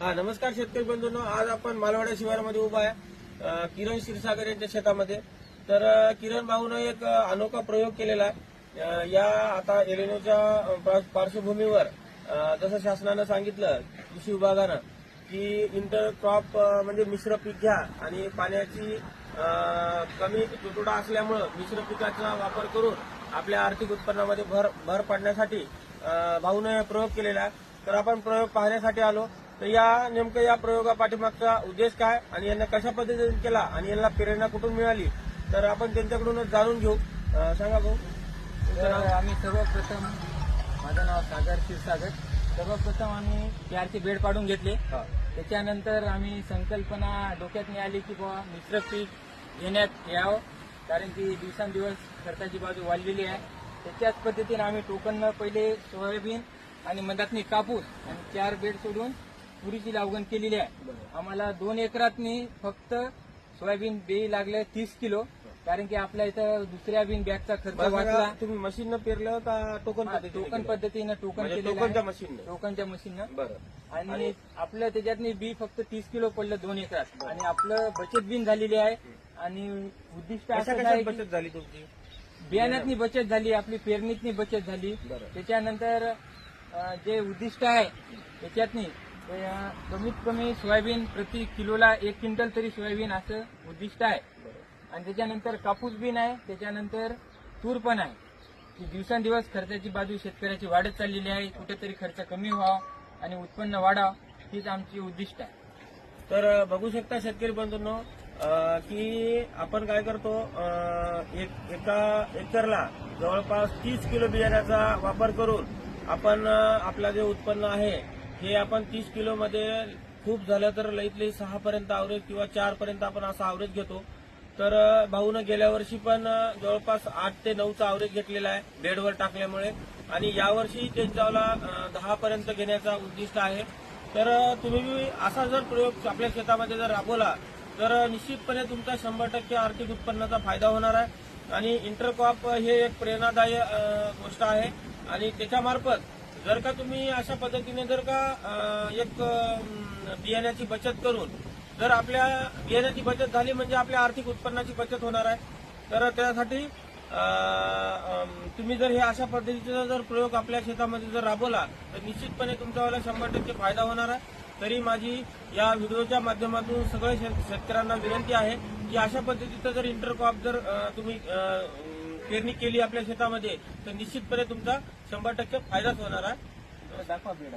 हा, नमस्कार शेतकरी बंधूंनो. आज आपण मालवाडा शिवारामध्ये उभा आहे, किरण क्षीरसागर यांच्या शेतामध्ये. तर किरण भाऊनं एक अनोखा प्रयोग केलेला आहे. या आता एलिनोच्या पार्श्वभूमीवर जसं शासनानं सांगितलं कृषी विभागानं की इंटरक्रॉप म्हणजे मिश्र पीक घ्या आणि पाण्याची कमी तुटवडा असल्यामुळं मिश्र पिकाचा वापर करून आपल्या आर्थिक उत्पन्नामध्ये भर पाडण्यासाठी भाऊनं प्रयोग केलेला आहे. तर आपण प्रयोग पाहण्यासाठी आलो. तर नेमकं या प्रयोगा पाठीमागचा उद्देश काय आणि यांना कशा पद्धतीने केला आणि यांना प्रेरणा कुठून मिळाली, तर आपण त्यांच्याकडूनच जाणून घेऊ. सांगा भाऊ. तर आम्ही सर्वप्रथम, माझं नाव सागर क्षीरसागर. सर्वप्रथम आम्ही प्यारचे बेड पाडून घेतले. त्याच्यानंतर आम्ही संकल्पना डोक्यात मिळाली की बाबा मिश्र पीक घेण्यात यावं, कारण की दिवसांदिवस खर्चाची बाजू वाढलेली आहे. त्याच्याच पद्धतीने आम्ही टोकननं पहिले सोयाबीन आणि मधातनी कापूस आणि 4 बेड सोडून तुरीची लागवड केलेली आहे. आम्हाला 2 एकरातनी फक्त सोयाबीन बी लागले 30 किलो, कारण की आपल्या इथं दुसऱ्या बिन बॅगचा खर्च वाचला. तुम्ही मशीननं पेरलं का टोकन टोकन पद्धतीनं टोकन केलेलं टोकनच्या आहे. मशीननं? टोकनच्या मशीननं. बरं. आणि आपलं त्याच्यातनी बी फक्त 30 किलो पडलं 2 एकरात. आणि आपलं बचत बिन झालेली आहे. आणि उद्दिष्ट असं आहे कशा की बचत झाली तुमची? बियाण्यातनी बचत झाली, आपली पेरणीतनी बचत झाली. त्याच्यानंतर जे उद्दिष्ट आहे त्याच्यातनी कमीत कमी सोयाबीन प्रति किलोला 1 क्विंटल तरी सोयाबीन असं उद्दिष्ट आहे. आणि त्याच्यानंतर कापूस बिन आहे, त्याच्यानंतर तूर पण आहे. की दिवसांदिवस खर्चाची बाजू शेतकऱ्याची वाढत चाललेली आहे. कुठेतरी खर्च कमी व्हावा आणि उत्पन्न वाढावं, हीच आमची उद्दिष्ट आहे. तर बघू शकता शेतकरी बंधूंनो की आपण काय करतो, एका एकरला जवळपास 30 किलो बियाण्याचा वापर करून आपण आपलं जे उत्पन्न आहे हे आपण 30 किलो मध्ये खूप झालं तर लईतली 6 पर्यंत आवरेज किंवा 4 पर्यंत आपण असं आवरेज घेतो. तर भाऊनं गेल्या वर्षी पण जवळपास 8 ते 9चा आवरेज घेतलेला आहे बेडवर टाकल्यामुळे, आणि यावर्षी त्यांच्याला 10 पर्यंत घेण्याचा उद्दिष्ट आहे. तर तुम्ही असा जर प्रयोग आपल्या शेतामध्ये जर राबवला तर निश्चितपणे तुमचा 100% आर्थिक उत्पन्नाचा फायदा होणार आहे. आणि इंटरक्रॉप हे एक प्रेरणादायी गोष्ट आहे. आणि त्याच्यामार्फत जर का तुम्ही अशा पद्धतीने जर का एक बियाण्याची बचत करून जर आपल्या बियाण्याची बचत झाली म्हणजे आपल्या आर्थिक उत्पन्नाची बचत होणार आहे. तर त्यासाठी तुम्ही जर हे अशा पद्धतीचा जर प्रयोग आपल्या शेतामध्ये जर राबवला तर निश्चितपणे तुमच्यावाला 100% फायदा होणार आहे. तरी माझी या व्हिडिओच्या माध्यमातून सगळ्या शेतकऱ्यांना विनंती आहे की अशा पद्धतीचं जर इंटरक्रॉप जर तुम्ही पेरणी केली आपल्या शेतामध्ये तर निश्चितपणे तुमचा 100% फायदाच होणार आहे. दाखवा बेड.